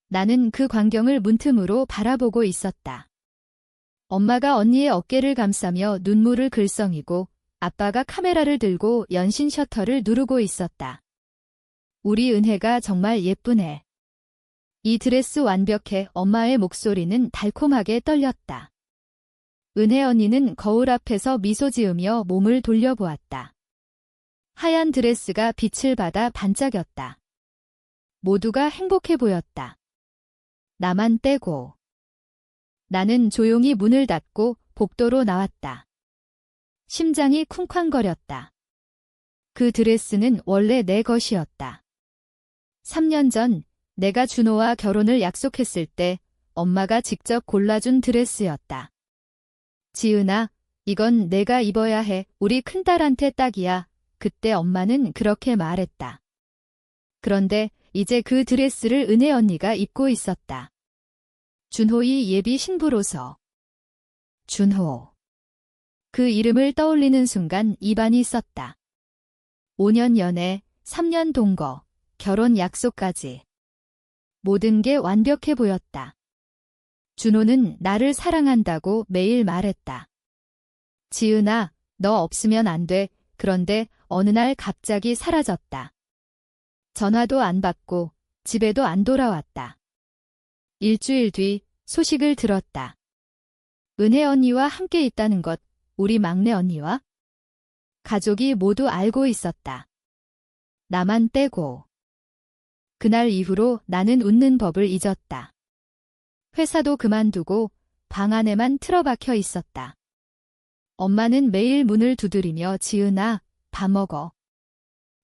나는 그 광경을 문틈으로 바라보고 있었다. 엄마가 언니의 어깨를 감싸며 눈물을 글썽이고 아빠가 카메라를 들고 연신 셔터를 누르고 있었다. 우리 은혜가 정말 예쁘네. 이 드레스 완벽해. 엄마의 목소리는 달콤하게 떨렸다. 은혜 언니는 거울 앞에서 미소 지으며 몸을 돌려보았다. 하얀 드레스가 빛을 받아 반짝였다. 모두가 행복해 보였다. 나만 떼고. 나는 조용히 문을 닫고 복도로 나왔다. 심장이 쿵쾅거렸다. 그 드레스는 원래 내 것이었다. 3년 전 내가 준호와 결혼을 약속했을 때 엄마가 직접 골라준 드레스였다. 지은아, 이건 내가 입어야 해. 우리 큰딸한테 딱이야. 그때 엄마는 그렇게 말했다. 그런데 이제 그 드레스를 은혜 언니가 입고 있었다. 준호의 예비 신부로서. 준호. 그 이름을 떠올리는 순간 입안이 썩다. 5년 연애, 3년 동거, 결혼 약속까지. 모든 게 완벽해 보였다. 준호는 나를 사랑한다고 매일 말했다. 지은아, 너 없으면 안 돼. 그런데 어느 날 갑자기 사라졌다. 전화도 안 받고 집에도 안 돌아왔다. 일주일 뒤 소식을 들었다. 은혜 언니와 함께 있다는 것, 우리 막내 언니와 가족이 모두 알고 있었다. 나만 떼고. 그날 이후로 나는 웃는 법을 잊었다. 회사도 그만두고 방 안에만 틀어박혀 있었다. 엄마는 매일 문을 두드리며 지은아, 밥 먹어.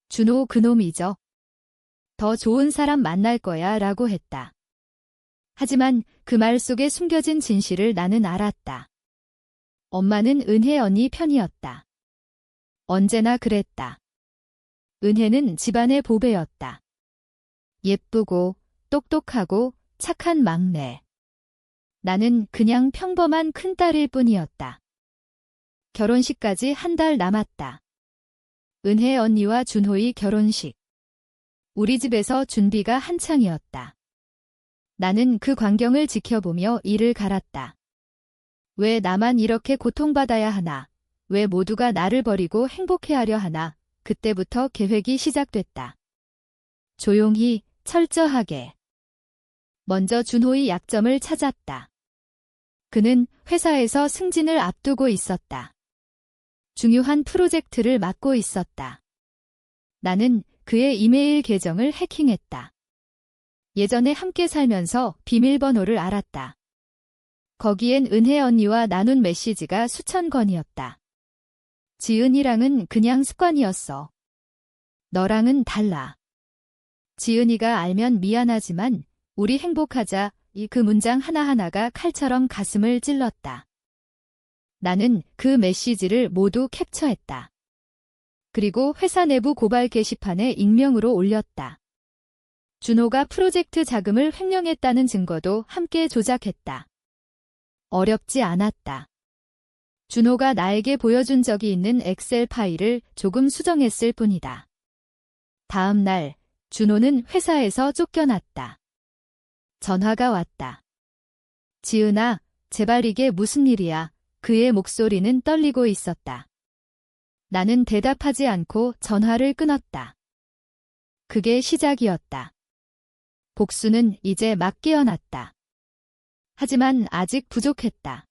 준호 그놈 잊어. 더 좋은 사람 만날 거야 라고 했다. 하지만 그 말 속에 숨겨진 진실을 나는 알았다. 엄마는 은혜 언니 편이었다. 언제나 그랬다. 은혜는 집안의 보배였다. 예쁘고 똑똑하고 착한 막내. 나는 그냥 평범한 큰딸일 뿐이었다. 결혼식까지 한 달 남았다. 은혜 언니와 준호의 결혼식. 우리 집에서 준비가 한창이었다. 나는 그 광경을 지켜보며 이를 갈았다. 왜 나만 이렇게 고통받아야 하나? 왜 모두가 나를 버리고 행복해하려 하나? 그때부터 계획이 시작됐다. 조용히, 철저하게. 먼저 준호의 약점을 찾았다. 그는 회사에서 승진을 앞두고 있었다. 중요한 프로젝트를 맡고 있었다. 나는 그의 이메일 계정을 해킹했다. 예전에 함께 살면서 비밀번호를 알았다. 거기엔 은혜 언니와 나눈 메시지가 수천 건이었다. 지은이랑은 그냥 습관이었어. 너랑은 달라. 지은이가 알면 미안하지만 우리 행복하자. 그 문장 하나하나가 칼처럼 가슴을 찔렀다. 나는 그 메시지를 모두 캡처했다. 그리고 회사 내부 고발 게시판에 익명으로 올렸다. 준호가 프로젝트 자금을 횡령했다는 증거도 함께 조작했다. 어렵지 않았다. 준호가 나에게 보여준 적이 있는 엑셀 파일을 조금 수정했을 뿐이다. 다음 날, 준호는 회사에서 쫓겨났다. 전화가 왔다. 지은아, 제발 이게 무슨 일이야? 그의 목소리는 떨리고 있었다. 나는 대답하지 않고 전화를 끊었다. 그게 시작이었다. 복수는 이제 막 깨어났다. 하지만 아직 부족했다.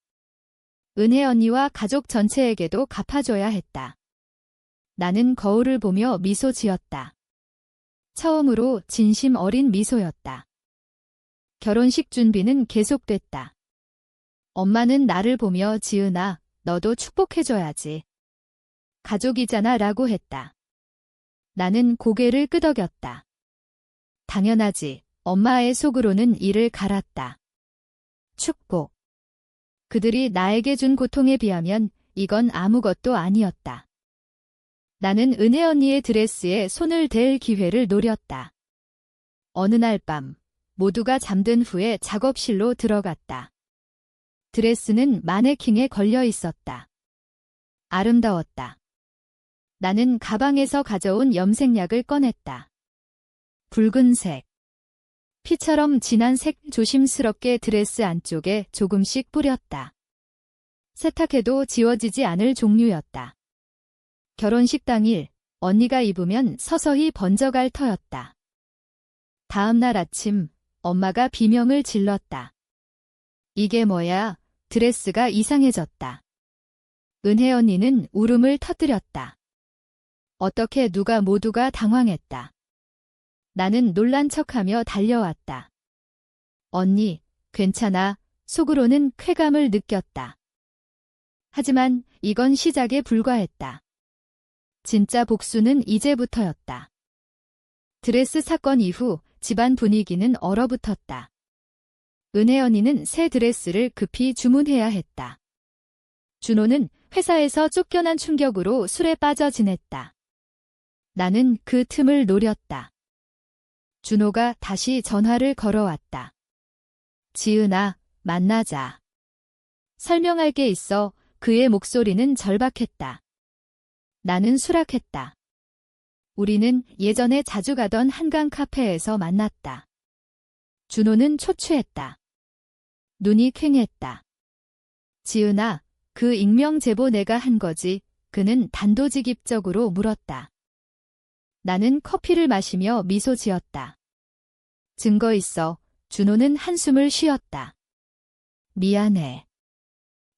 은혜 언니와 가족 전체에게도 갚아줘야 했다. 나는 거울을 보며 미소 지었다. 처음으로 진심 어린 미소였다. 결혼식 준비는 계속됐다. 엄마는 나를 보며 지은아, 너도 축복해줘야지. 가족이잖아 라고 했다. 나는 고개를 끄덕였다. 당연하지. 엄마의 속으로는 이를 갈았다. 축복. 그들이 나에게 준 고통에 비하면 이건 아무것도 아니었다. 나는 은혜 언니의 드레스에 손을 댈 기회를 노렸다. 어느 날 밤, 모두가 잠든 후에 작업실로 들어갔다. 드레스는 마네킹에 걸려 있었다. 아름다웠다. 나는 가방에서 가져온 염색약을 꺼냈다. 붉은색. 피처럼 진한 색 조심스럽게 드레스 안쪽에 조금씩 뿌렸다. 세탁해도 지워지지 않을 종류였다. 결혼식 당일 언니가 입으면 서서히 번져갈 터였다. 다음 날 아침 엄마가 비명을 질렀다. 이게 뭐야? 드레스가 이상해졌다. 은혜 언니는 울음을 터뜨렸다. 어떻게 모두가 당황했다. 나는 놀란 척하며 달려왔다. 언니, 괜찮아. 속으로는 쾌감을 느꼈다. 하지만 이건 시작에 불과했다. 진짜 복수는 이제부터였다. 드레스 사건 이후 집안 분위기는 얼어붙었다. 은혜 언니는 새 드레스를 급히 주문해야 했다. 준호는 회사에서 쫓겨난 충격으로 술에 빠져 지냈다. 나는 그 틈을 노렸다. 준호가 다시 전화를 걸어왔다. 지은아, 만나자. 설명할 게 있어. 그의 목소리는 절박했다. 나는 수락했다. 우리는 예전에 자주 가던 한강 카페에서 만났다. 준호는 초췌했다. 눈이 퀭했다. 지은아, 그 익명 제보 내가 한 거지? 그는 단도직입적으로 물었다. 나는 커피를 마시며 미소 지었다. 증거 있어. 준호는 한숨을 쉬었다. 미안해.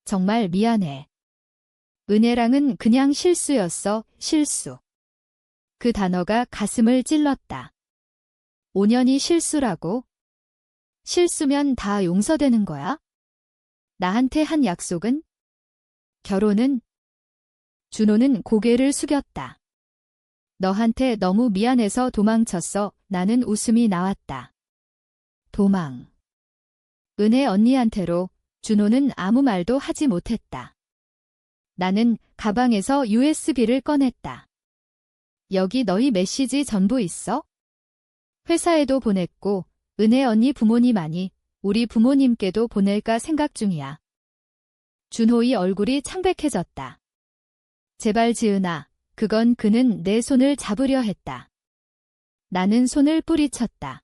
정말 미안해. 은혜랑은 그냥 실수였어, 실수. 그 단어가 가슴을 찔렀다. 5년이 실수라고? 실수면 다 용서되는 거야? 나한테 한 약속은? 결혼은? 준호는 고개를 숙였다. 너한테 너무 미안해서 도망쳤어. 나는 웃음이 나왔다. 도망. 은혜 언니한테로. 준호는 아무 말도 하지 못했다. 나는 가방에서 USB를 꺼냈다. 여기 너희 메시지 전부 있어? 회사에도 보냈고 은혜 언니 부모님 아니 우리 부모님께도 보낼까 생각 중이야. 준호의 얼굴이 창백해졌다. 제발 지은아, 그는 내 손을 잡으려 했다. 나는 손을 뿌리쳤다.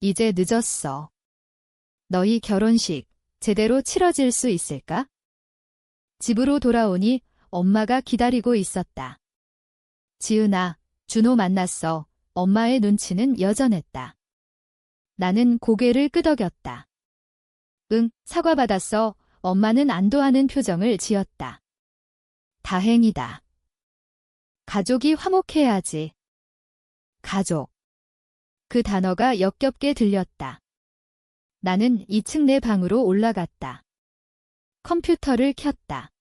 이제 늦었어. 너희 결혼식 제대로 치러질 수 있을까? 집으로 돌아오니 엄마가 기다리고 있었다. 지은아, 준호 만났어. 엄마의 눈치는 여전했다. 나는 고개를 끄덕였다. 응, 사과받았어. 엄마는 안도하는 표정을 지었다. 다행이다. 가족이 화목해야지. 가족. 그 단어가 역겹게 들렸다. 나는 2층 내 방으로 올라갔다. 컴퓨터를 켰다.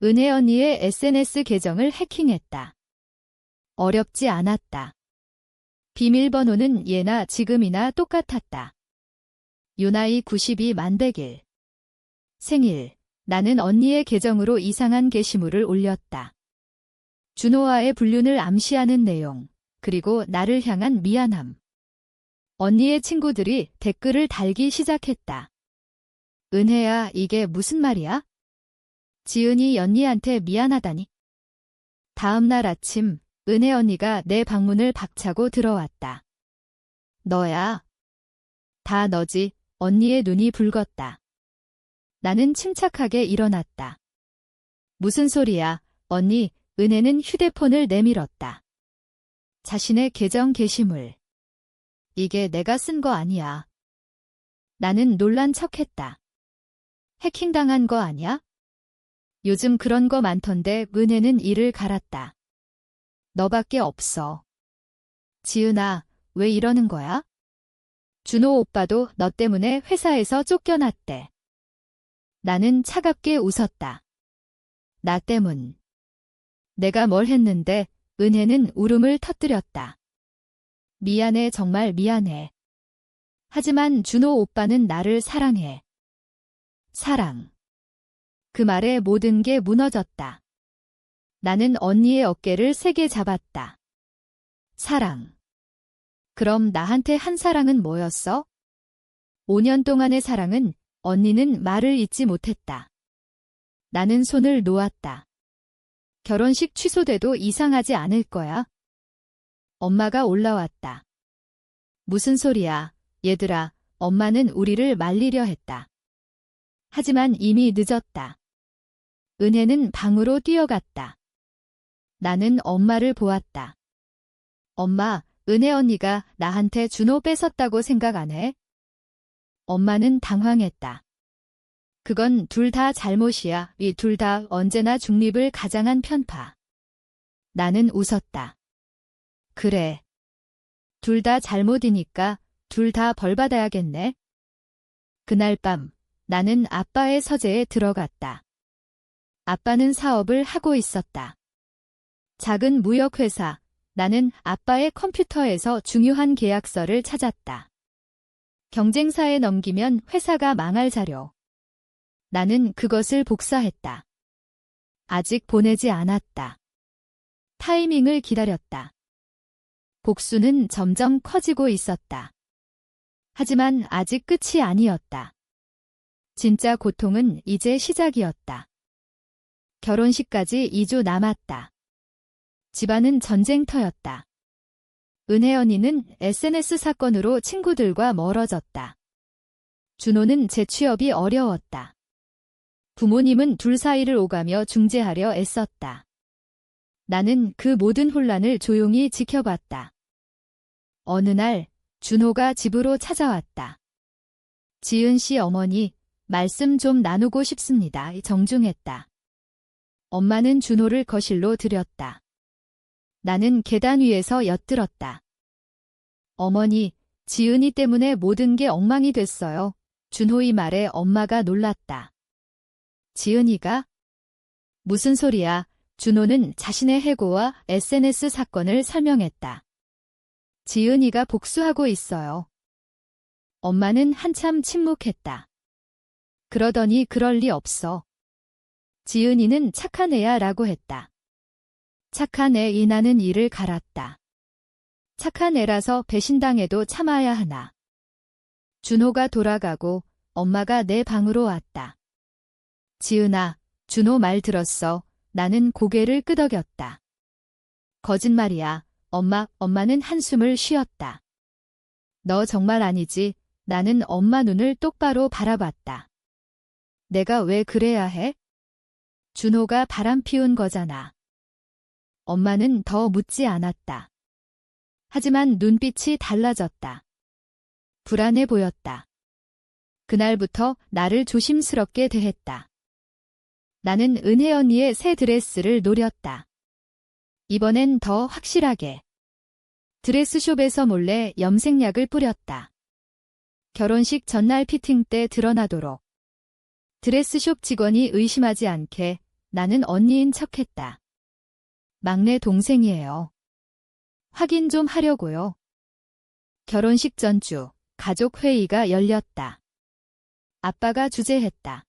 은혜 언니의 SNS 계정을 해킹했다. 어렵지 않았다. 비밀번호는 예나 지금이나 똑같았다. 유나이 92 만백일. 생일. 나는 언니의 계정으로 이상한 게시물을 올렸다. 준호와의 불륜을 암시하는 내용, 그리고 나를 향한 미안함. 언니의 친구들이 댓글을 달기 시작했다. 은혜야, 이게 무슨 말이야? 지은이 언니한테 미안하다니. 다음 날 아침, 은혜 언니가 내 방문을 박차고 들어왔다. 너야? 다 너지. 언니의 눈이 붉었다. 나는 침착하게 일어났다. 무슨 소리야, 언니. 은혜는 휴대폰을 내밀었다. 자신의 계정 게시물. 이게 내가 쓴 거 아니야. 나는 놀란 척했다. 해킹당한 거 아니야? 요즘 그런 거 많던데. 은혜는 이를 갈았다. 너밖에 없어. 지은아, 왜 이러는 거야? 준호 오빠도 너 때문에 회사에서 쫓겨났대. 나는 차갑게 웃었다. 나 때문. 내가 뭘 했는데? 은혜는 울음을 터뜨렸다. 미안해, 정말 미안해. 하지만 준호 오빠는 나를 사랑해. 사랑. 그 말에 모든 게 무너졌다. 나는 언니의 어깨를 세게 잡았다. 사랑. 그럼 나한테 한 사랑은 뭐였어? 5년 동안의 사랑은. 언니는 말을 잇지 못했다. 나는 손을 놓았다. 결혼식 취소돼도 이상하지 않을 거야. 엄마가 올라왔다. 무슨 소리야, 얘들아. 엄마는 우리를 말리려 했다. 하지만 이미 늦었다. 은혜는 방으로 뛰어갔다. 나는 엄마를 보았다. 엄마, 은혜 언니가 나한테 준호 뺏었다고 생각 안 해? 엄마는 당황했다. 그건 둘 다 잘못이야. 이 둘 다 언제나 중립을 가장한 편파. 나는 웃었다. 그래. 둘 다 잘못이니까 둘 다 벌 받아야겠네. 그날 밤 나는 아빠의 서재에 들어갔다. 아빠는 사업을 하고 있었다. 작은 무역회사. 나는 아빠의 컴퓨터에서 중요한 계약서를 찾았다. 경쟁사에 넘기면 회사가 망할 자료. 나는 그것을 복사했다. 아직 보내지 않았다. 타이밍을 기다렸다. 복수는 점점 커지고 있었다. 하지만 아직 끝이 아니었다. 진짜 고통은 이제 시작이었다. 결혼식까지 2주 남았다. 집안은 전쟁터였다. 은혜 언니는 SNS 사건으로 친구들과 멀어졌다. 준호는 재취업이 어려웠다. 부모님은 둘 사이를 오가며 중재하려 애썼다. 나는 그 모든 혼란을 조용히 지켜봤다. 어느 날 준호가 집으로 찾아왔다. 지은 씨 어머니, 말씀 좀 나누고 싶습니다. 정중했다. 엄마는 준호를 거실로 들였다. 나는 계단 위에서 엿들었다. 어머니, 지은이 때문에 모든 게 엉망이 됐어요. 준호의 말에 엄마가 놀랐다. 지은이가? 무슨 소리야? 준호는 자신의 해고와 SNS 사건을 설명했다. 지은이가 복수하고 있어요. 엄마는 한참 침묵했다. 그러더니 그럴 리 없어. 지은이는 착한 애야 라고 했다. 착한 애이 나는 이를 갈았다. 착한 애라서 배신당해도 참아야 하나. 준호가 돌아가고 엄마가 내 방으로 왔다. 지은아, 준호 말 들었어. 나는 고개를 끄덕였다. 거짓말이야. 엄마는 한숨을 쉬었다. 너 정말 아니지? 나는 엄마 눈을 똑바로 바라봤다. 내가 왜 그래야 해? 준호가 바람 피운 거잖아. 엄마는 더 묻지 않았다. 하지만 눈빛이 달라졌다. 불안해 보였다. 그날부터 나를 조심스럽게 대했다. 나는 은혜 언니의 새 드레스를 노렸다. 이번엔 더 확실하게. 드레스숍에서 몰래 염색약을 뿌렸다. 결혼식 전날 피팅 때 드러나도록. 드레스숍 직원이 의심하지 않게 나는 언니인 척했다. 막내 동생이에요. 확인 좀 하려고요. 결혼식 전주 가족 회의가 열렸다. 아빠가 주재했다.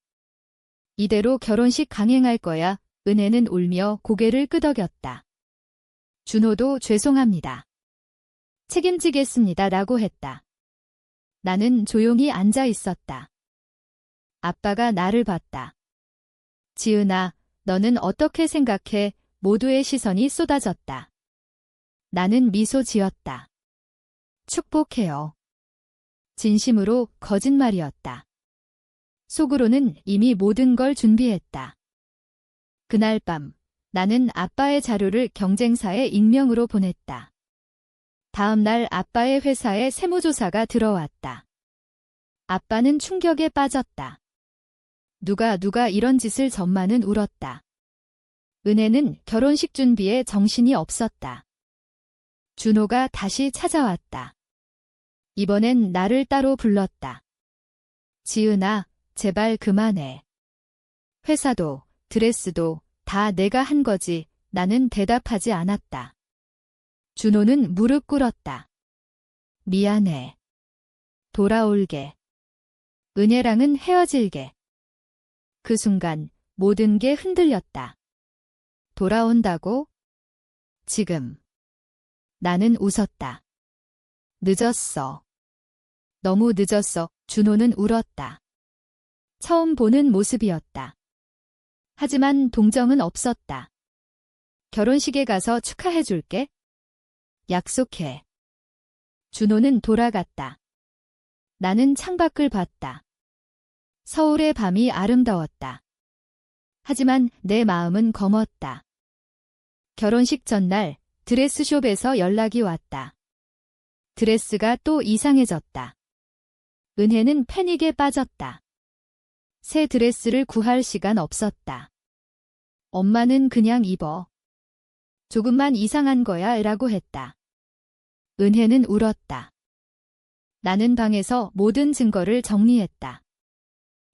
이대로 결혼식 강행할 거야. 은혜는 울며 고개를 끄덕였다. 준호도 죄송합니다. 책임지겠습니다. 라고 했다. 나는 조용히 앉아 있었다. 아빠가 나를 봤다. 지은아, 너는 어떻게 생각해? 모두의 시선이 쏟아졌다. 나는 미소 지었다. 축복해요. 진심으로 거짓말이었다. 속으로는 이미 모든 걸 준비했다. 그날 밤 나는 아빠의 자료를 경쟁사에 익명으로 보냈다. 다음 날 아빠의 회사에 세무조사가 들어왔다. 아빠는 충격에 빠졌다. 누가 이런 짓을 전마는 울었다. 은혜는 결혼식 준비에 정신이 없었다. 준호가 다시 찾아왔다. 이번엔 나를 따로 불렀다. 지은아, 제발 그만해. 회사도, 드레스도 다 내가 한 거지. 나는 대답하지 않았다. 준호는 무릎 꿇었다. 미안해. 돌아올게. 은혜랑은 헤어질게. 그 순간 모든 게 흔들렸다. 돌아온다고? 지금. 나는 웃었다. 늦었어. 너무 늦었어. 준호는 울었다. 처음 보는 모습이었다. 하지만 동정은 없었다. 결혼식에 가서 축하해줄게. 약속해. 준호는 돌아갔다. 나는 창밖을 봤다. 서울의 밤이 아름다웠다. 하지만 내 마음은 검었다. 결혼식 전날 드레스숍에서 연락이 왔다. 드레스가 또 이상해졌다. 은혜는 패닉에 빠졌다. 새 드레스를 구할 시간 없었다. 엄마는 그냥 입어. 조금만 이상한 거야 라고 했다. 은혜는 울었다. 나는 방에서 모든 증거를 정리했다.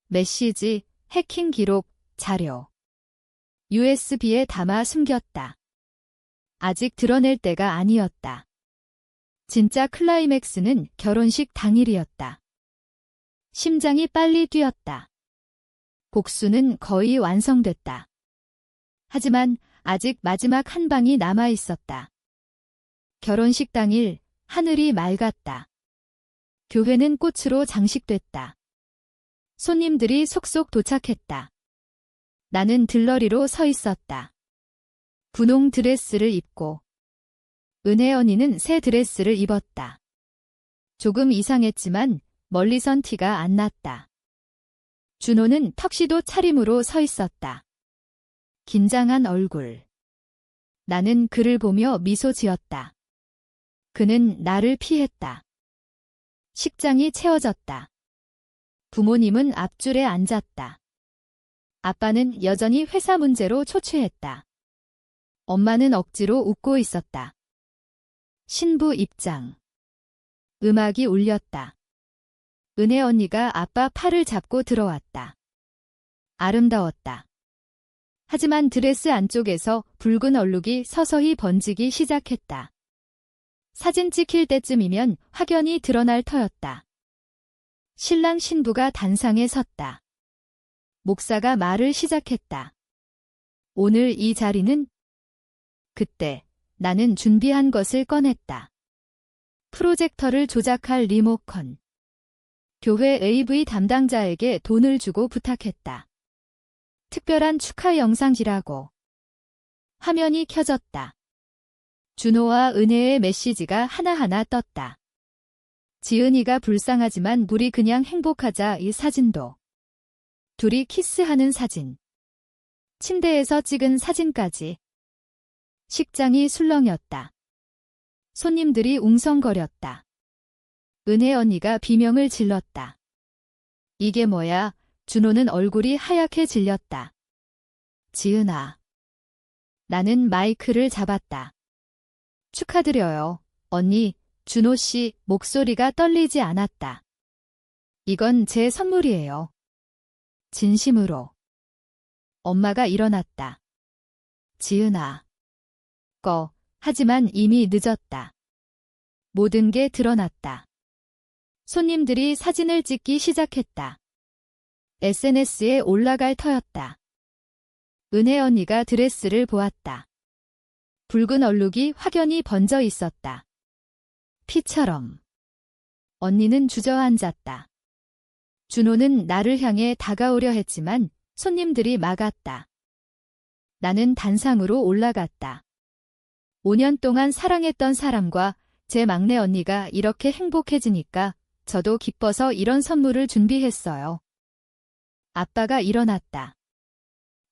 메시지, 해킹 기록, 자료. USB에 담아 숨겼다. 아직 드러낼 때가 아니었다. 진짜 클라이맥스는 결혼식 당일이었다. 심장이 빨리 뛰었다. 복수는 거의 완성됐다. 하지만 아직 마지막 한 방이 남아 있었다. 결혼식 당일 하늘이 맑았다. 교회는 꽃으로 장식됐다. 손님들이 속속 도착했다. 나는 들러리로 서 있었다. 분홍 드레스를 입고. 은혜 언니는 새 드레스를 입었다. 조금 이상했지만 멀리선 티가 안 났다. 준호는 턱시도 차림으로 서 있었다. 긴장한 얼굴. 나는 그를 보며 미소 지었다. 그는 나를 피했다. 식장이 채워졌다. 부모님은 앞줄에 앉았다. 아빠는 여전히 회사 문제로 초췌했다. 엄마는 억지로 웃고 있었다. 신부 입장. 음악이 울렸다. 은혜 언니가 아빠 팔을 잡고 들어왔다. 아름다웠다. 하지만 드레스 안쪽에서 붉은 얼룩이 서서히 번지기 시작했다. 사진 찍힐 때쯤이면 확연히 드러날 터였다. 신랑 신부가 단상에 섰다. 목사가 말을 시작했다. 오늘 이 자리는? 그때 나는 준비한 것을 꺼냈다. 프로젝터를 조작할 리모컨. 교회 AV 담당자에게 돈을 주고 부탁했다. 특별한 축하 영상이라고. 화면이 켜졌다. 준호와 은혜의 메시지가 하나하나 떴다. 지은이가 불쌍하지만 우리 그냥 행복하자 이 사진도. 둘이 키스하는 사진. 침대에서 찍은 사진까지. 식장이 술렁였다. 손님들이 웅성거렸다. 은혜 언니가 비명을 질렀다. 이게 뭐야? 준호는 얼굴이 하얗게 질렸다. 지은아. 나는 마이크를 잡았다. 축하드려요, 언니. 준호 씨 목소리가 떨리지 않았다. 이건 제 선물이에요. 진심으로. 엄마가 일어났다. 지은아. 하지만 이미 늦었다. 모든 게 드러났다. 손님들이 사진을 찍기 시작했다. SNS에 올라갈 터였다. 은혜 언니가 드레스를 보았다. 붉은 얼룩이 확연히 번져 있었다. 피처럼. 언니는 주저앉았다. 준호는 나를 향해 다가오려 했지만 손님들이 막았다. 나는 단상으로 올라갔다. 5년 동안 사랑했던 사람과 제 막내 언니가 이렇게 행복해지니까 저도 기뻐서 이런 선물을 준비했어요. 아빠가 일어났다.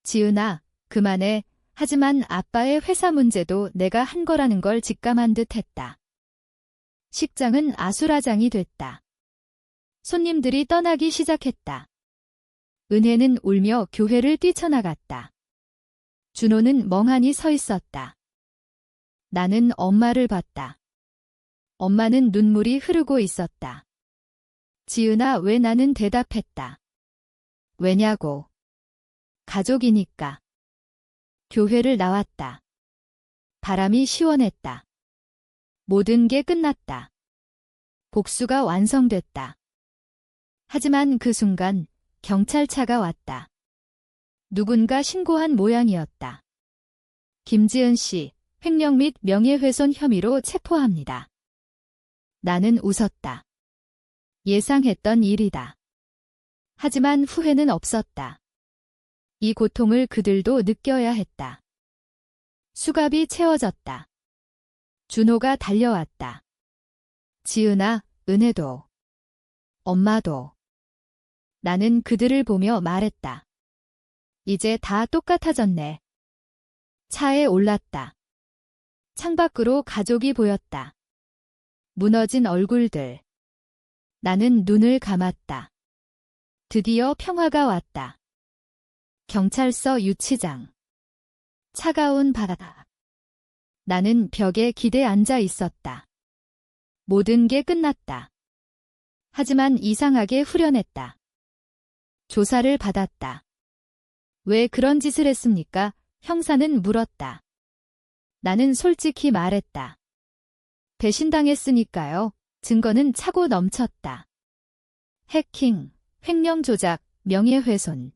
지은아, 그만해. 하지만 아빠의 회사 문제도 내가 한 거라는 걸 직감한 듯 했다. 식장은 아수라장이 됐다. 손님들이 떠나기 시작했다. 은혜는 울며 교회를 뛰쳐나갔다. 준호는 멍하니 서 있었다. 나는 엄마를 봤다. 엄마는 눈물이 흐르고 있었다. 지은아, 왜? 나는 대답했다. 왜냐고. 가족이니까. 교회를 나왔다. 바람이 시원했다. 모든 게 끝났다. 복수가 완성됐다. 하지만 그 순간 경찰차가 왔다. 누군가 신고한 모양이었다. 김지은 씨, 횡령 및 명예훼손 혐의로 체포합니다. 나는 웃었다. 예상했던 일이다. 하지만 후회는 없었다. 이 고통을 그들도 느껴야 했다. 수갑이 채워졌다. 준호가 달려왔다. 지은아, 은혜도, 엄마도. 나는 그들을 보며 말했다. 이제 다 똑같아졌네. 차에 올랐다. 창밖으로 가족이 보였다. 무너진 얼굴들. 나는 눈을 감았다. 드디어 평화가 왔다. 경찰서 유치장. 차가운 바다. 나는 벽에 기대 앉아 있었다. 모든 게 끝났다. 하지만 이상하게 후련했다. 조사를 받았다. 왜 그런 짓을 했습니까? 형사는 물었다. 나는 솔직히 말했다. 배신당했으니까요. 증거는 차고 넘쳤다. 해킹, 횡령 조작, 명예훼손.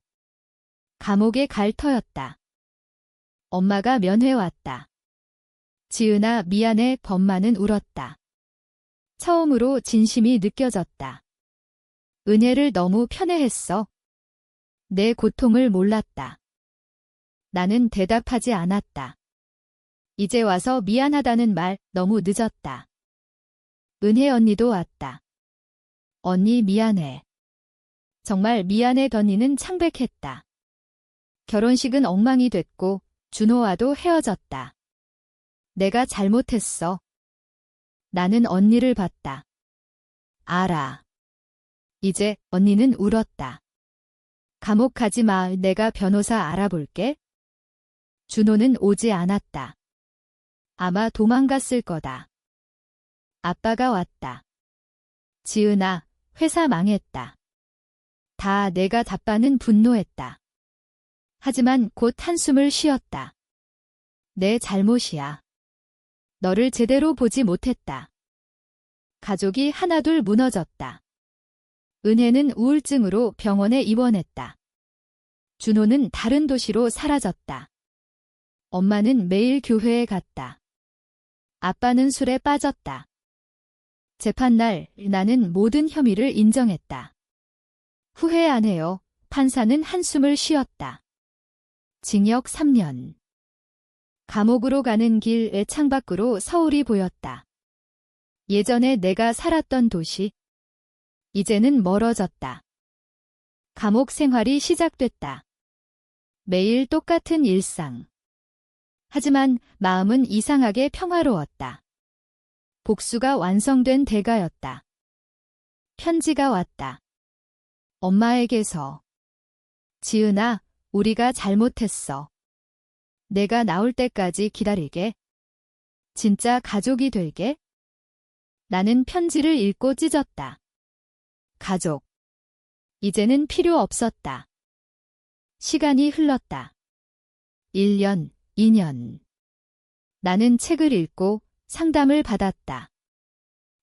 감옥에 갈 터였다. 엄마가 면회 왔다. 지은아, 미안해. 범마는 울었다. 처음으로 진심이 느껴졌다. 은혜를 너무 편애했어. 내 고통을 몰랐다. 나는 대답하지 않았다. 이제 와서 미안하다는 말 너무 늦었다. 은혜 언니도 왔다. 언니 미안해. 정말 미안해. 언니는 창백했다. 결혼식은 엉망이 됐고 준호와도 헤어졌다. 내가 잘못했어. 나는 언니를 봤다. 알아. 이제 언니는 울었다. 감옥 가지 마. 내가 변호사 알아볼게. 준호는 오지 않았다. 아마 도망갔을 거다. 아빠가 왔다. 지은아, 회사 망했다. 다 내가 아빠는 분노했다. 하지만 곧 한숨을 쉬었다. 내 잘못이야. 너를 제대로 보지 못했다. 가족이 하나둘 무너졌다. 은혜는 우울증으로 병원에 입원했다. 준호는 다른 도시로 사라졌다. 엄마는 매일 교회에 갔다. 아빠는 술에 빠졌다. 재판날 나는 모든 혐의를 인정했다. 후회 안 해요. 판사는 한숨을 쉬었다. 징역 3년. 감옥으로 가는 길의 창밖으로 서울이 보였다. 예전에 내가 살았던 도시. 이제는 멀어졌다. 감옥 생활이 시작됐다. 매일 똑같은 일상. 하지만 마음은 이상하게 평화로웠다. 복수가 완성된 대가였다. 편지가 왔다. 엄마에게서. 지은아, 우리가 잘못했어. 내가 나올 때까지 기다리게. 진짜 가족이 될게. 나는 편지를 읽고 찢었다. 가족. 이제는 필요 없었다. 시간이 흘렀다. 1년, 2년. 나는 책을 읽고 상담을 받았다.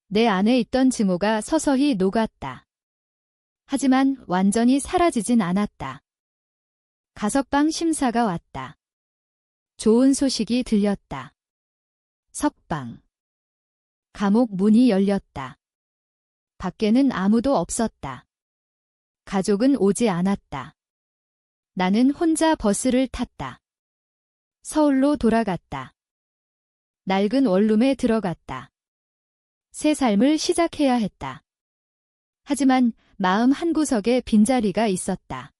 내 안에 있던 증오가 서서히 녹았다. 하지만 완전히 사라지진 않았다. 가석방 심사가 왔다. 좋은 소식이 들렸다. 석방. 감옥 문이 열렸다. 밖에는 아무도 없었다. 가족은 오지 않았다. 나는 혼자 버스를 탔다. 서울로 돌아갔다. 낡은 원룸에 들어갔다. 새 삶을 시작해야 했다. 하지만 마음 한구석에 빈자리가 있었다.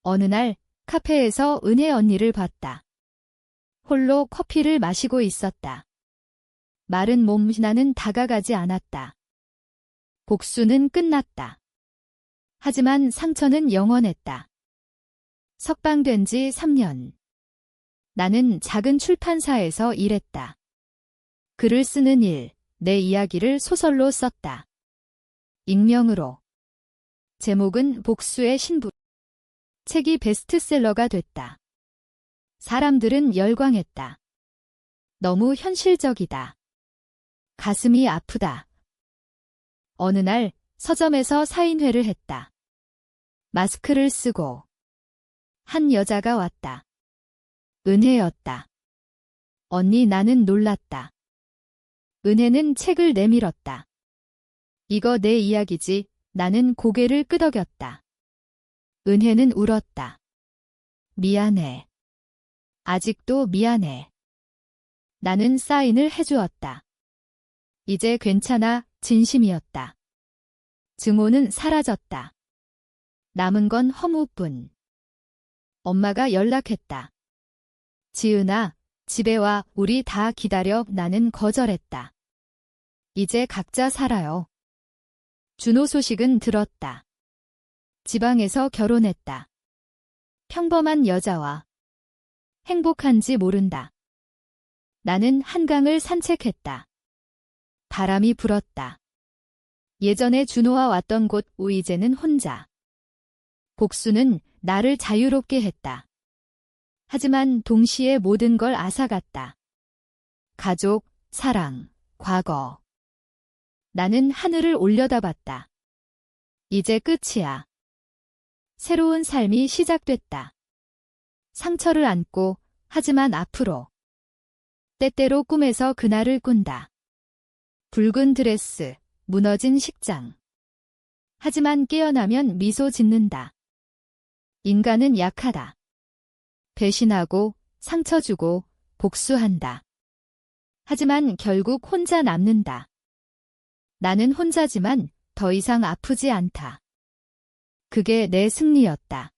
어느 날 카페에서 은혜 언니를 봤다. 홀로 커피를 마시고 있었다. 마른 몸. 나는 다가가지 않았다. 복수는 끝났다. 하지만 상처는 영원했다. 석방된 지 3년. 나는 작은 출판사에서 일했다. 글을 쓰는 일, 내 이야기를 소설로 썼다. 익명으로. 제목은 복수의 신부. 책이 베스트셀러가 됐다. 사람들은 열광했다. 너무 현실적이다. 가슴이 아프다. 어느 날 서점에서 사인회를 했다. 마스크를 쓰고 한 여자가 왔다. 은혜였다. 언니, 나는 놀랐다. 은혜는 책을 내밀었다. 이거 내 이야기지. 나는 고개를 끄덕였다. 은혜는 울었다. 미안해. 아직도 미안해. 나는 사인을 해주었다. 이제 괜찮아, 진심이었다. 증오는 사라졌다. 남은 건 허무뿐. 엄마가 연락했다. 지은아, 집에 와, 우리 다 기다려. 나는 거절했다. 이제 각자 살아요. 준호 소식은 들었다. 지방에서 결혼했다. 평범한 여자와 행복한지 모른다. 나는 한강을 산책했다. 바람이 불었다. 예전에 준호와 왔던 곳 이제는 혼자. 복수는 나를 자유롭게 했다. 하지만 동시에 모든 걸 앗아갔다. 가족, 사랑, 과거. 나는 하늘을 올려다봤다. 이제 끝이야. 새로운 삶이 시작됐다. 상처를 안고, 하지만 앞으로. 때때로 꿈에서 그날을 꾼다. 붉은 드레스, 무너진 식장. 하지만 깨어나면 미소 짓는다. 인간은 약하다. 배신하고, 상처 주고, 복수한다. 하지만 결국 혼자 남는다. 나는 혼자지만 더 이상 아프지 않다. 그게 내 승리였다.